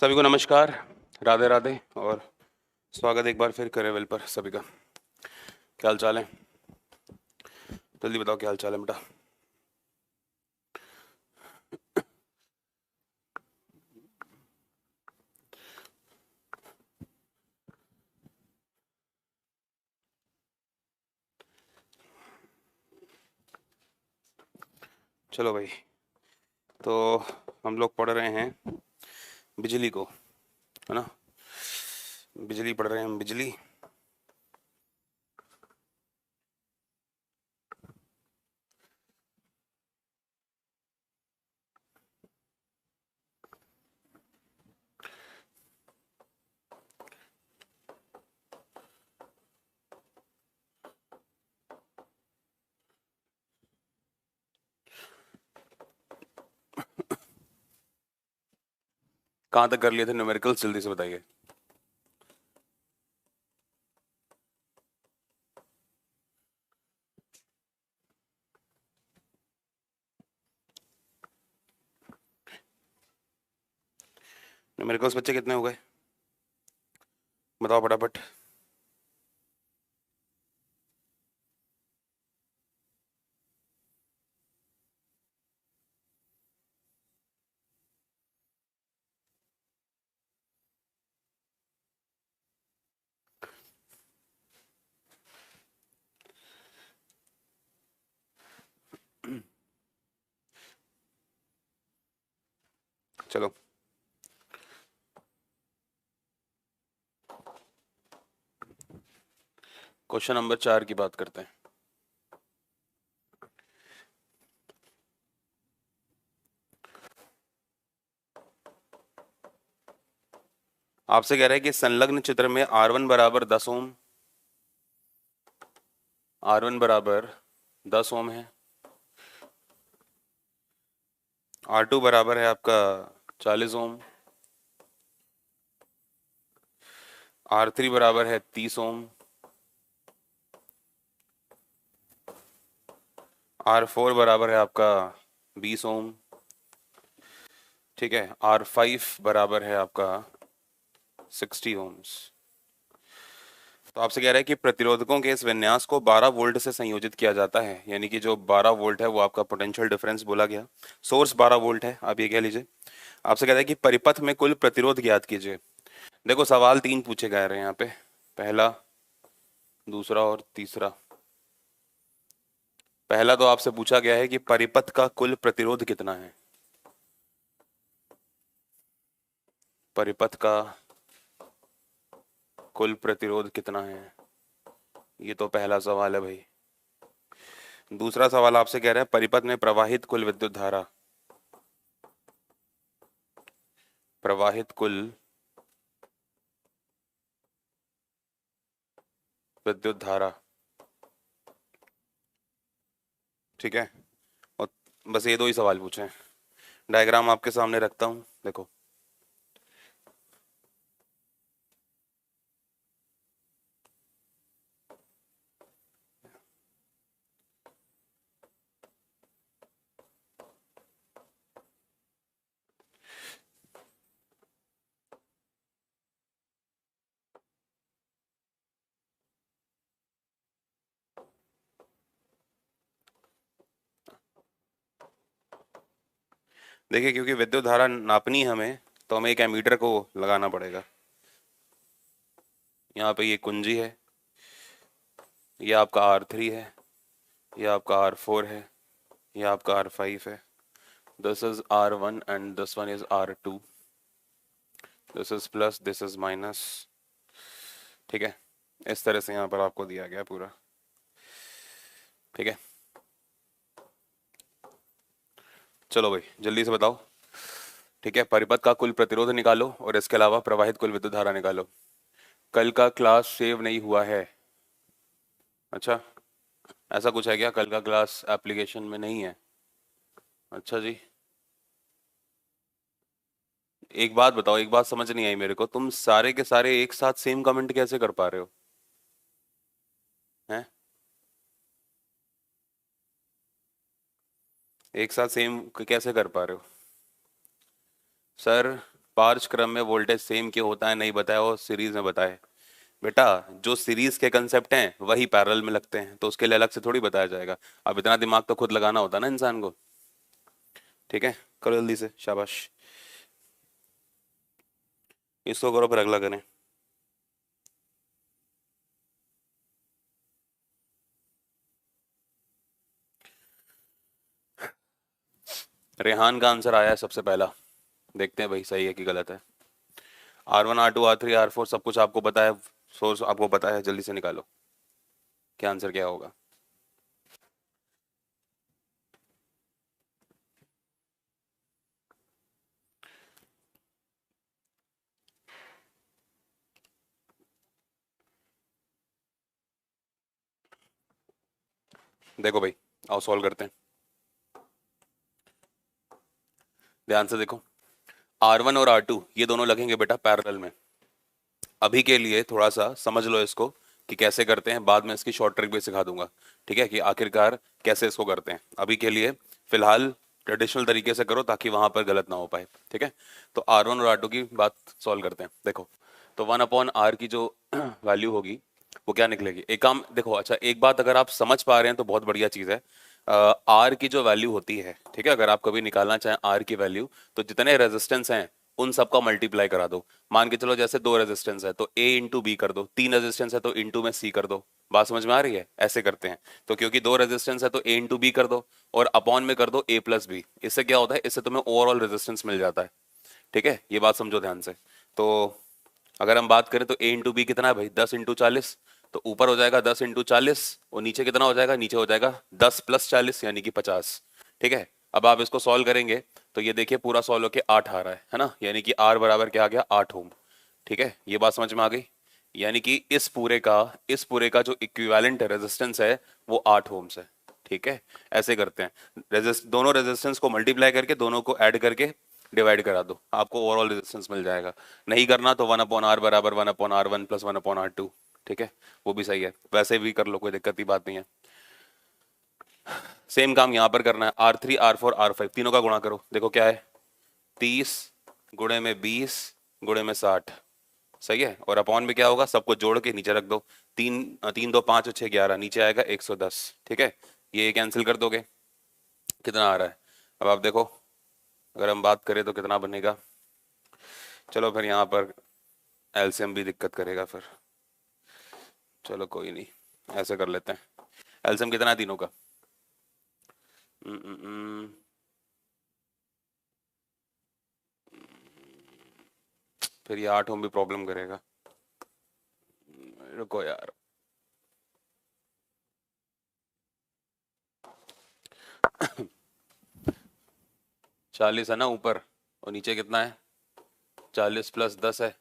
सभी को नमस्कार, राधे राधे और स्वागत एक बार फिर करेवल पर सभी का। क्या हाल चाल है? जल्दी बताओ क्या हाल चाल है बेटा। चलो भाई, तो हम लोग पढ़ रहे हैं बिजली को, है ना। बिजली पढ़ रहे हैं हम, बिजली। कहाँ तक कर लिए थे न्यूमेरिकल्स, जल्दी से बताइए। न्यूमेरिकल्स बच्चे कितने हो गए, बताओ फटाफट। चलो, क्वेश्चन नंबर 4 की बात करते हैं। आपसे कह रहा है कि संलग्न चित्र में R1 बराबर 10 ओम, R1 बराबर 10 ओम है, R2 बराबर है आपका 40 ओम, R3 बराबर है 30 ओम, R4 बराबर है आपका 20 ओम, ठीक है। R5 बराबर है आपका 60 ओम्स। तो आपसे कह रहा है कि प्रतिरोधकों के इस विन्यास को 12 वोल्ट से संयोजित किया जाता है, यानी कि जो 12 वोल्ट है वो आपका पोटेंशियल डिफरेंस बोला गया। सोर्स 12 वोल्ट है, आप ये कह लीजिए। आपसे कहता है कि परिपथ में कुल प्रतिरोध ज्ञात कीजिए। देखो, सवाल 3 पूछे गए रहे हैं यहाँ पे, पहला, दूसरा और तीसरा। पहला तो आपसे पूछा गया है कि परिपथ का कुल प्रतिरोध कितना है। परिपथ का कुल प्रतिरोध कितना है, ये तो पहला सवाल है भाई। दूसरा सवाल आपसे कह रहा है परिपथ में प्रवाहित कुल विद्युत धारा, प्रवाहित कुल विद्युत धारा, ठीक है। और बस ये 2 ही सवाल पूछे हैं। डायग्राम आपके सामने रखता हूँ, देखो। देखिए, क्योंकि विद्युत धारा नापनी है हमें, तो हमें एक एमीटर को लगाना पड़ेगा। यहाँ पे ये कुंजी है, ये आपका R3 है, ये आपका R4 है, ये आपका R5 है। This is R1 and this one is R2। This is plus, this is minus, ठीक है। इस तरह से यहाँ पर आपको दिया गया पूरा, ठीक है। चलो भाई, जल्दी से बताओ, ठीक है। परिपथ का कुल प्रतिरोध निकालो और इसके अलावा प्रवाहित कुल विद्युत धारा निकालो। कल का क्लास सेव नहीं हुआ है? अच्छा, ऐसा कुछ है क्या? कल का क्लास एप्लीकेशन में नहीं है? अच्छा जी। एक बात बताओ, एक बात समझ नहीं आई मेरे को, तुम सारे के सारे एक साथ सेम कमेंट कैसे कर पा रहे हो? हैं? एक साथ सेम कैसे कर पा रहे हो? सर, पार्श क्रम में वोल्टेज सेम क्यों होता है नहीं बताया, और सीरीज में बताए। बेटा जो सीरीज के कंसेप्ट हैं वही पैरेलल में लगते हैं, तो उसके लिए अलग से थोड़ी बताया जाएगा। अब इतना दिमाग तो खुद लगाना होता है ना इंसान को। ठीक है, करो जल्दी से, शाबाश। इसको करो फिर अगला करें। रेहान का आंसर आया है सबसे पहला, देखते हैं भाई सही है कि गलत है। R1 R2 R3 R4 सब कुछ आपको पता है, सोर्स आपको पता है, जल्दी से निकालो क्या आंसर क्या होगा। देखो भाई, आओ सॉल्व करते हैं, ध्यान से देखो। R1 और R2 ये दोनों लगेंगे बेटा पैरेलल में। अभी के लिए थोड़ा सा समझ लो इसको कि कैसे करते हैं, बाद में इसकी शॉर्ट ट्रिक भी सिखा दूंगा। ठीक है, कि आखिरकार कैसे इसको करते हैं। अभी के लिए फिलहाल ट्रेडिशनल तरीके से करो ताकि वहां पर गलत ना हो पाए। ठीक है, तो R1 और R2 की बात सॉल्व करते हैं। देखो, तो 1/R की जो वैल्यू होगी वो क्या निकलेगी। एक काम देखो, अच्छा एक बात अगर आप समझ पा रहे हैं तो बहुत बढ़िया चीज़ है। आर की जो वैल्यू होती है, ठीक है, अगर आप कभी निकालना चाहें आर की वैल्यू, तो जितने रेजिस्टेंस हैं उन सबका मल्टीप्लाई करा दो। मान के चलो जैसे 2 रेजिस्टेंस है तो ए इंटू बी कर दो, 3 रेजिस्टेंस है तो इंटू में सी कर दो। बात समझ में आ रही है, ऐसे करते हैं। तो क्योंकि 2 रेजिस्टेंस है तो ए इंटू बी कर दो, और अपॉन में कर दो ए प्लस बी। इससे क्या होता है, इससे तुम्हें ओवरऑल रेजिस्टेंस मिल जाता है। ठीक है, ये बात समझो ध्यान से। तो अगर हम बात करें तो ए इंटू बी कितना है भाई, 10 × 40। तो ऊपर हो जाएगा 10 × 40, और नीचे कितना हो जाएगा, नीचे हो जाएगा 10 + 40 यानी कि 50। ठीक है, अब आप इसको सॉल्व करेंगे तो ये देखिए पूरा सॉल्व होके 8 आ रहा है ना, यानी कि आर बराबर क्या आ गया, 8 ओम। ठीक है, ये बात समझ में आ गई। यानी कि इस पूरे का जो इक्विवेलेंट रेजिस्टेंस है वो 8 ओम्स है। ठीक है, ऐसे करते हैं, दोनों रेजिस्टेंस को मल्टीप्लाई करके, दोनों को ऐड करके डिवाइड करा दो, आपको ओवरऑल रेजिस्टेंस मिल जाएगा। नहीं करना तो 1/R बराबर 1/R1 + 1/R2। ठीक है, वो भी सही है, वैसे भी कर लो, कोई दिक्कत की बात नहीं है। सेम काम यहां पर करना है, R3 R4 R5 तीनों का गुणा करो। देखो क्या है, 30 गुणे में 20 गुणे में 60। सही है, और अपॉन में क्या होगा, सबको जोड़ के नीचे रख दो। 3 3 2 5 और 6 11, नीचे आएगा 110। ठीक है, ये कैंसिल कर दोगे, कितना आ रहा है। अब आप देखो, अगर हम बात करें तो कितना बनेगा। चलो फिर यहाँ पर एलसीएम भी दिक्कत करेगा फिर, चलो कोई नहीं, ऐसे कर लेते हैं। एलसीएम कितना है तीनों का, हम्म, हम्म, फिर ये 8 ओम भी प्रॉब्लम करेगा। रुको यार, 40 है ना ऊपर, और नीचे कितना है, 40 + 10 है।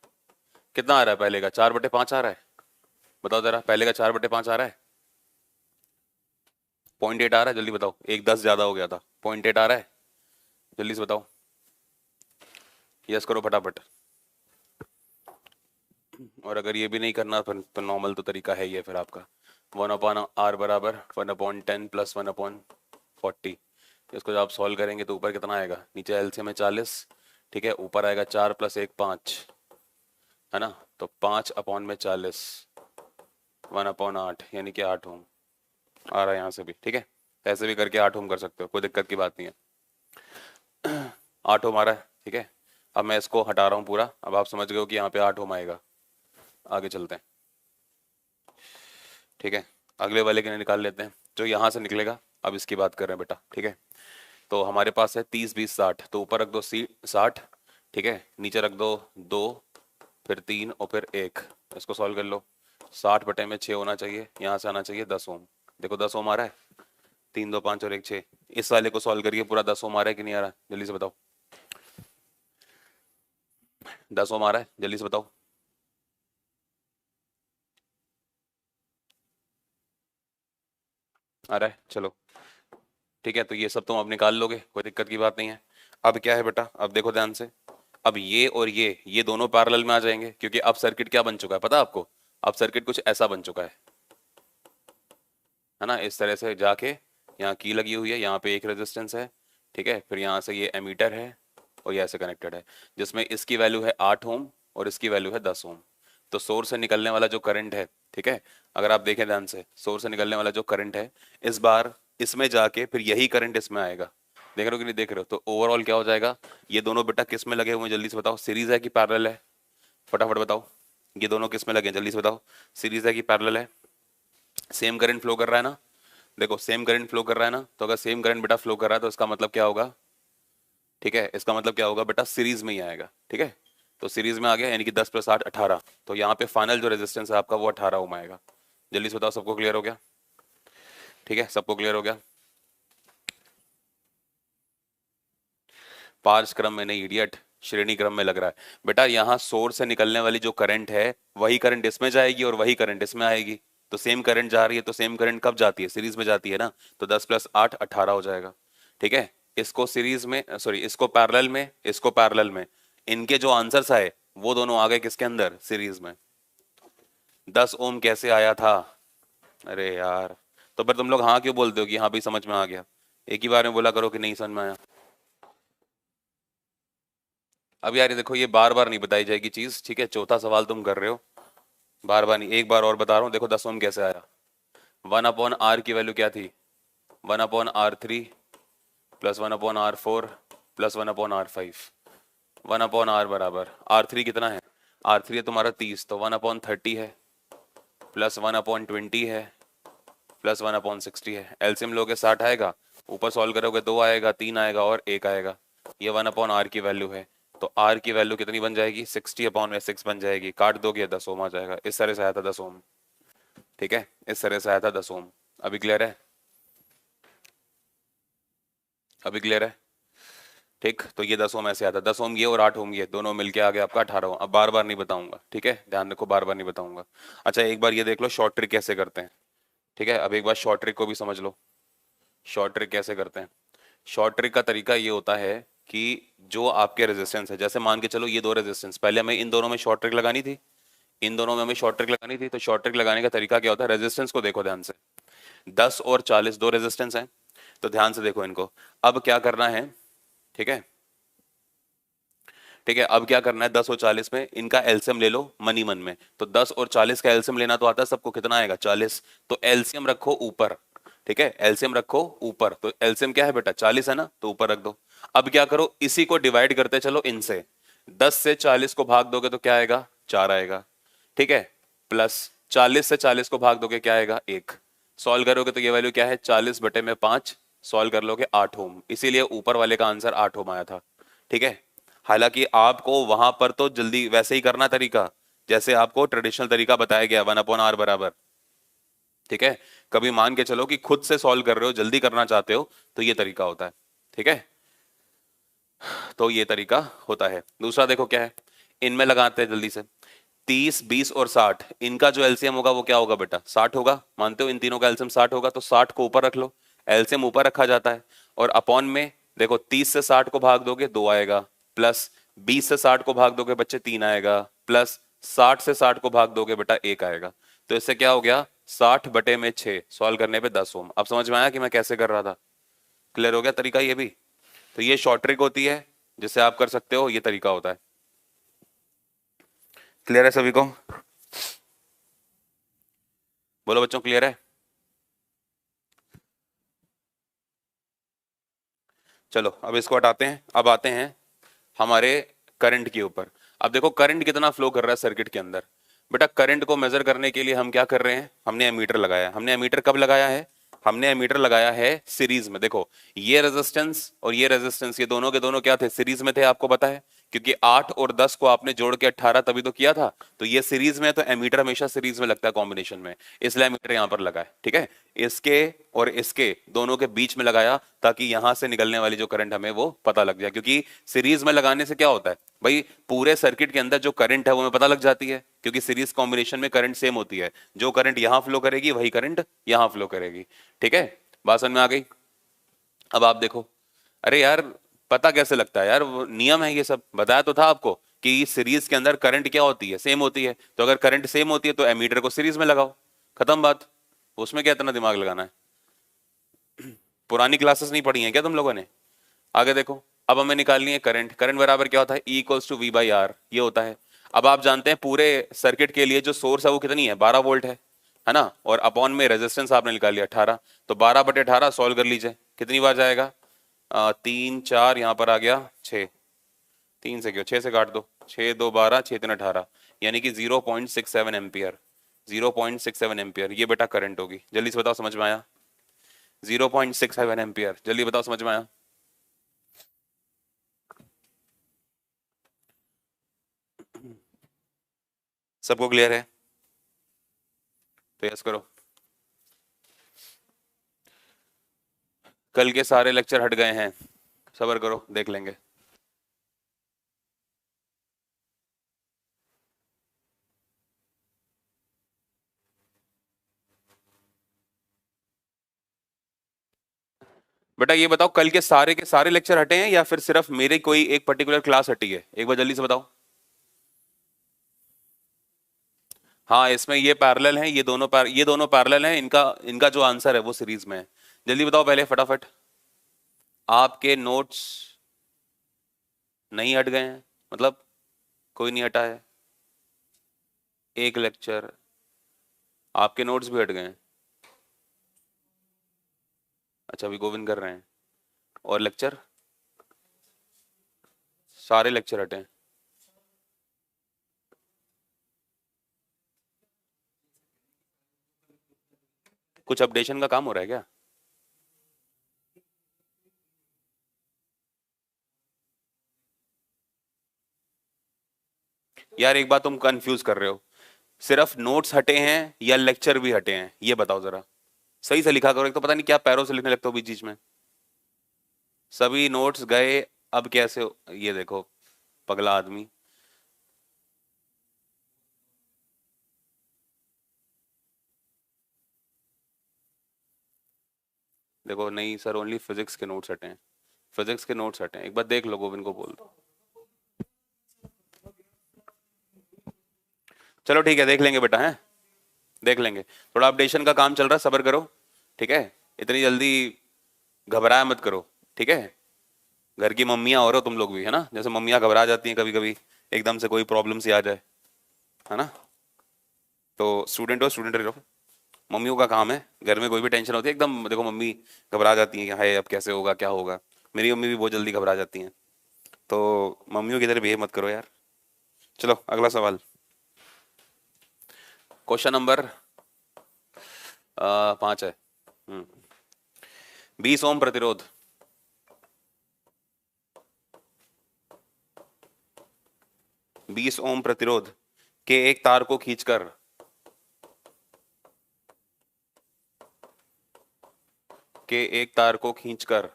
कितना आ रहा है पहले का, 4/5 आ रहा है। बताओ जरा, पहले का 4/5 आ रहा है, 0.8 आ रहा है, जल्दी बताओ। एक 10 ज्यादा हो गया था, 0.8 आ रहा है, जल्दी से बताओ, यस करो फटाफट। और अगर ये भी नहीं करना फिर तो नॉर्मल तो तरीका है ही है फिर आपका, 1/R बराबर 1/10 + 1/40। इसको जब आप सॉल्व करेंगे तो ऊपर कितना आएगा, नीचे एलसीएम में 40, ठीक है, ऊपर आएगा 4 + 1 5, है ना, तो 5/40 1/8 यानी कि 8 ओम आ रहा है यहाँ से भी। ठीक है, ऐसे भी करके 8 ओम कर सकते हो, कोई दिक्कत की बात नहीं है। 8 ओम आ रहा है, ठीक है। अब मैं इसको हटा रहा हूँ पूरा, अब आप समझ गए हो कि यहाँ पे 8 ओम आएगा। आगे चलते हैं, ठीक है, अगले वाले के लिए निकाल लेते हैं जो यहाँ से निकलेगा। अब इसकी बात कर रहे हैं बेटा, ठीक है। तो हमारे पास है 30 20 60, तो ऊपर रख दो 60, ठीक है, नीचे रख दो 2, फिर 3 और फिर 1। इसको सॉल्व कर लो, 60/6 होना चाहिए, यहाँ से आना चाहिए 10 ओम। देखो 10 ओम आ रहा है, 3 2 5 और 1 6। इस वाले को सॉल्व करिए, पूरा 10 ओम आ रहा है कि नहीं आ रहा है, जल्दी से बताओ। 10 ओम आ रहा है, जल्दी से बताओ। आ रहा है, चलो ठीक है, तो ये सब तुम अब निकाल लोगे, कोई दिक्कत की बात नहीं है। अब क्या है बेटा, अब देखो ध्यान से, अब ये और ये दोनों पैरेलल में आ जाएंगे, क्योंकि अब सर्किट क्या बन चुका है पता है आपको। अब सर्किट कुछ ऐसा बन चुका है ना, इस तरह से जाके यहाँ की लगी हुई है, यहाँ पे एक रेजिस्टेंस है, ठीक है, फिर यहाँ से ये एमीटर है, और ये ऐसे कनेक्टेड है, जिसमें इसकी वैल्यू है 8 ओम और इसकी वैल्यू है 10 ओम। तो सोर्स से निकलने वाला जो करंट है, ठीक है, अगर आप देखें ध्यान से, सोर्स से निकलने वाला जो करंट है, इस बार इसमें जाके फिर यही करंट इसमें आएगा। देख रहे हो कि नहीं देख रहे हो? तो ओवरऑल क्या हो जाएगा, ये दोनों बेटा किस में लगे हुए हैं, जल्दी से बताओ, सीरीज है कि पैरेलल है, फटाफट बताओ। ये दोनों किस में लगे हैं, जल्दी से बताओ, सीरीज है कि पैरेलल है? सेम करंट फ्लो कर रहा है ना, देखो सेम करंट फ्लो कर रहा है ना, तो अगर सेम करंट बेटा फ्लो कर रहा है तो इसका मतलब क्या होगा, ठीक है, इसका मतलब क्या होगा बेटा, सीरीज में ही आएगा, ठीक है। तो सीरीज में आ गया, यानी कि 10 + 8 18, तो यहाँ पे फाइनल जो रेजिस्टेंस है आपका वो 18 ओम आएगा। जल्दी से बताओ, सबको क्लियर हो गया? ठीक है, सबको क्लियर हो गया? पांच क्रम में नहीं इडियट, श्रेणी क्रम में लग रहा है बेटा। यहाँ सोर्स से निकलने वाली जो करंट है वही करंट इसमें जाएगी और वही करंट इसमें आएगी। तो सेम करंट जा रही है, तो सेम करंट कब जाती है, सीरीज में जाती है ना, तो 10 + 8 18 हो जाएगा, ठीक है। इसको सीरीज में, सॉरी इसको पैरेलल में, इसको पैरेलल में, इनके जो आंसर्स आए वो दोनों आ गए किसके अंदर, सीरीज में। 10 ओम कैसे आया था, अरे यार, तो फिर तुम लोग हाँ क्यों बोलते हो कि हाँ भी समझ में आ गया? एक ही बार में बोला करो कि नहीं समझ में आया। अब यार ये देखो, ये बार बार नहीं बताई जाएगी चीज, ठीक है, चौथा सवाल तुम कर रहे हो, बार बार नहीं, एक बार और बता रहा हूँ। देखो 10 ओम कैसे आया, 1/r की वैल्यू क्या थी, 1/r3 + 1/r4 + 1/r5, 1/r बराबर r3 कितना है, r3 है तुम्हारा 30, तो 1/30 है प्लस 1/20 है प्लस 1/60 है। एलसीएम लोगे 60 आएगा, ऊपर सॉल्व करोगे 2 आएगा, 3 आएगा और 1 आएगा। ये 1/r की वैल्यू है, तो r की वैल्यू कितनी बन जाएगी, 60/6 बन जाएगी, काट दोगे 10 ओम आ जाएगा। इस तरह से आया था 10 ओम, ठीक है, इस तरह से आया था 10 ओम। अभी क्लियर है, अभी क्लियर है, ठीक। तो ये 10 ओम ऐसे आता है, 10 ओम ये और 8 ओम ये दोनों मिलके आ गए आपका 18 ओम। अब बार बार नहीं बताऊंगा, ठीक है, ध्यान रखो, बार बार नहीं बताऊंगा। अच्छा एक बार ये देख लो शॉर्ट ट्रिक कैसे करते हैं, ठीक है। अब एक बार शॉर्ट ट्रिक को भी समझ लो, शॉर्ट ट्रिक कैसे करते हैं। शॉर्ट ट्रिक का तरीका ये होता है कि जो आपके रेजिस्टेंस है, जैसे मान के चलो ये दो रेजिस्टेंस, पहले हमें इन दोनों में शॉर्ट ट्रिक लगानी थी, इन दोनों में हमें शॉर्ट ट्रिक लगानी थी। तो शॉर्ट ट्रिक लगाने का तरीका क्या होता है, रेजिस्टेंस को देखो ध्यान से, 10 और 40 दो रेजिस्टेंस हैं, तो ध्यान से देखो इनको। अब क्या करना है, ठीक है, ठीक है, अब क्या करना है, 10 और 40 में इनका एलसीएम ले लो मनी मन में। तो 10 और 40 का एलसीएम लेना तो आता है सबको, कितना आएगा 40, तो एलसीएम रखो ऊपर, ठीक है, एलसीएम रखो ऊपर। तो एलसीएम क्या है बेटा 40 है ना, तो ऊपर रख दो। अब क्या करो, इसी को डिवाइड करते चलो इनसे, 10 से 40 को भाग दोगे तो क्या आएगा, 4 आएगा, ठीक है, प्लस 40 से 40 को भाग दोगे क्या आएगा, 1। सॉल्व करोगे तो ये वैल्यू क्या है, 40/5, सॉल्व कर लोगे 8 ओम, इसीलिए ऊपर वाले का आंसर 8 ओम आया था, ठीक है। हालांकि आपको वहां पर तो जल्दी वैसे ही करना तरीका, जैसे आपको ट्रेडिशनल तरीका बताया गया 1/r बराबर, ठीक है। कभी मान के चलो कि खुद से सॉल्व कर रहे हो, जल्दी करना चाहते हो, तो ये तरीका होता है, ठीक है, तो ये तरीका होता है। दूसरा देखो क्या है, इनमें लगाते हैं जल्दी से, 30 20 और 60, इनका जो एलसीएम होगा वो क्या होगा बेटा, 60 होगा, मानते हो इन तीनों का एलसीएम 60 होगा, तो 60 को ऊपर रख लो, एलसीएम ऊपर रखा जाता है। और अपॉन में देखो, 30 से 60 को भाग दोगे 2 आएगा, प्लस 20 से 60 को भाग दोगे बच्चे 3 आएगा, प्लस 60 से 60 को भाग दोगे बेटा 1 आएगा। तो इससे क्या हो गया, 60/6, सॉल्व करने पे 10 ओम। अब समझ में आया कि मैं कैसे कर रहा था, क्लियर हो गया तरीका ये भी। तो ये शॉर्ट ट्रिक होती है जिससे आप कर सकते हो, ये तरीका होता है। क्लियर है सभी को, बोलो बच्चों क्लियर है? चलो अब इसको हटाते हैं, अब आते हैं हमारे करंट के ऊपर। अब देखो करंट कितना फ्लो कर रहा है सर्किट के अंदर। बेटा करंट को मेजर करने के लिए हम क्या कर रहे हैं, हमने एमीटर लगाया है। हमने एमीटर कब लगाया है, हमने एमीटर लगाया है सीरीज में। देखो ये रेजिस्टेंस और ये रेजिस्टेंस, ये दोनों के दोनों क्या थे, सीरीज में थे, आपको पता है, क्योंकि 8 और 10 को आपने जोड़ के 18 तभी तो किया था। तो ये सीरीज में है, तो एमीटर हमेशा सीरीज में लगता है कॉम्बिनेशन में, इसलिए एमीटर यहां पर लगा है, ठीक है। इसके और इसके दोनों के बीच में लगाया ताकि यहां से निकलने वाली जो करंट हमें वो पता लग जाए, क्योंकि सीरीज में लगाने से क्या होता है भाई, पूरे सर्किट के अंदर जो करंट है वो हमें पता लग जाती है, क्योंकि सीरीज कॉम्बिनेशन में करंट सेम होती है, जो करंट यहां फ्लो करेगी वही करंट यहां फ्लो करेगी, ठीक है। बात समझ में आ गई? अब आप देखो, अरे यार पता कैसे लगता है यार, वो नियम है, ये सब बताया तो था आपको कि सीरीज के अंदर करंट क्या होती है, सेम होती है। तो अगर करंट सेम होती है तो एमीटर को सीरीज में लगाओ, खत्म बात, उसमें क्या इतना दिमाग लगाना है। पुरानी क्लासेस नहीं पढ़ी हैं क्या तुम लोगों ने? आगे देखो, अब हमें निकालनी है करंट। करंट बराबर क्या होता है, E equals to V by R, ये होता है। अब आप जानते हैं पूरे सर्किट के लिए जो सोर्स है वो कितनी है, 12 वोल्ट है ना, और अपॉन में रेजिस्टेंस आपने निकाल लिया 18, तो 12/18 सॉल्व कर लीजिए, कितनी बार जाएगा, 3 4, यहाँ पर आ गया 6, 3 से क्यों, 6 से काट दो, 6 2 12, 6 3 18, यानी कि 0.67 एम्पियर, 0.67 एम्पियर ये बेटा करंट होगी। जल्दी से बताओ समझ में आया, 0.67 एम्पियर, जल्दी बताओ समझ में आया। सबको क्लियर है तो यस करो। कल के सारे लेक्चर हट गए हैं, सब्र करो देख लेंगे। बेटा ये बताओ कल के सारे लेक्चर हटे हैं या फिर सिर्फ मेरे कोई एक पर्टिकुलर क्लास हटी है, एक बार जल्दी से बताओ। हाँ इसमें ये पैरेलल हैं, ये दोनों पैरेलल हैं, इनका इनका जो आंसर है वो सीरीज में है। जल्दी बताओ पहले फटाफट, आपके नोट्स नहीं हट गए हैं, मतलब कोई नहीं हटा है, एक लेक्चर आपके नोट्स भी हट गए हैं। अच्छा अभी गोविंद कर रहे हैं, और लेक्चर सारे लेक्चर हटे हैं। कुछ अपडेशन का काम हो रहा है क्या? यार एक बात तुम कंफ्यूज कर रहे हो, सिर्फ नोट्स हटे हैं या लेक्चर भी हटे हैं, ये बताओ जरा, सही से लिखा करो, एक तो पता नहीं क्या पैरों से लिखने लगते हो बीच बीच में। सभी नोट्स गए, अब कैसे ये देखो पगला आदमी। देखो नहीं सर, ओनली फिजिक्स के नोट्स हटे हैं, फिजिक्स के नोट्स हटे हैं, एक बार देख लो, गोविंद को बोल दो। चलो ठीक है देख लेंगे बेटा, है देख लेंगे, थोड़ा अपडेशन का काम चल रहा है, सब्र करो, ठीक है, इतनी जल्दी घबराया मत करो, ठीक है। घर की मम्मियाँ हो रहे हो तुम लोग भी, है ना, जैसे मम्मियाँ घबरा जाती हैं कभी कभी, एकदम से कोई प्रॉब्लम सी आ जाए, है ना। तो स्टूडेंट हो, स्टूडेंट रहो, मम्मियों का काम है, घर में कोई भी टेंशन होती है एकदम, देखो मम्मी घबरा जाती हैं कि हाय अब कैसे होगा क्या होगा, मेरी मम्मी भी बहुत जल्दी घबरा जाती हैं, तो मम्मियों की तरह बिहेव मत करो यार। चलो अगला सवाल, क्वेश्चन नंबर 5 है। 20 ओम प्रतिरोध, 20 ओम प्रतिरोध के एक तार को खींचकर एक तार को खींचकर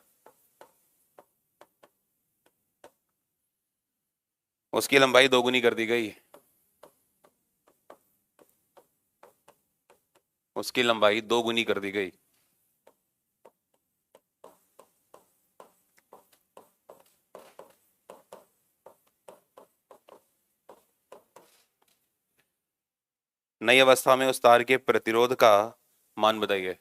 उसकी लंबाई दोगुनी कर दी गई, उसकी लंबाई दोगुनी कर दी गई, नई अवस्था में उस तार के प्रतिरोध का मान बताइए।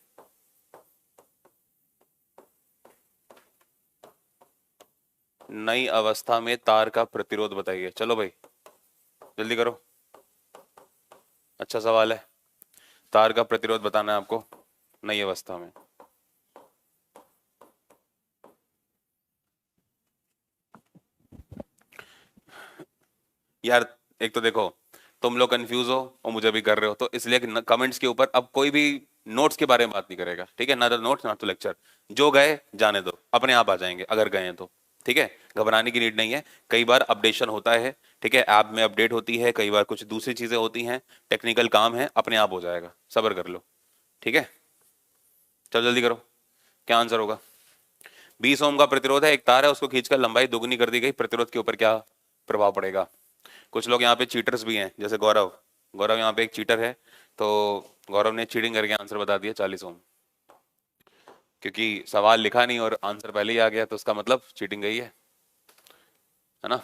नई अवस्था में तार का प्रतिरोध बताइए, चलो भाई जल्दी करो, अच्छा सवाल है, तार का प्रतिरोध बताना है आपको नई अवस्था में। यार एक तो देखो तुम लोग कंफ्यूज हो और मुझे भी कर रहे हो, तो इसलिए कमेंट्स के ऊपर अब कोई भी नोट्स के बारे में बात नहीं करेगा, ठीक है, ना तो नोट्स ना तो लेक्चर, जो गए जाने दो, अपने आप आ जाएंगे अगर गए हैं तो, ठीक है, घबराने की नीड नहीं है, कई बार अपडेशन होता है, ठीक है, ऐप में अपडेट होती है, कई बार कुछ दूसरी चीजें होती हैं, टेक्निकल काम है, अपने आप हो जाएगा, सब्र कर लो, ठीक है। चलो जल्दी करो, क्या आंसर होगा। 20 ओम का प्रतिरोध है, एक तार है, उसको खींचकर लंबाई दोगुनी कर दी गई, प्रतिरोध के ऊपर क्या प्रभाव पड़ेगा। कुछ लोग यहाँ पे चीटर्स भी हैं, जैसे गौरव, गौरव यहाँ पे एक चीटर है, तो गौरव ने चीटिंग करके आंसर बता दिया 40 ओम, क्योंकि सवाल लिखा नहीं और आंसर पहले ही आ गया, तो उसका मतलब चीटिंग गई है ना।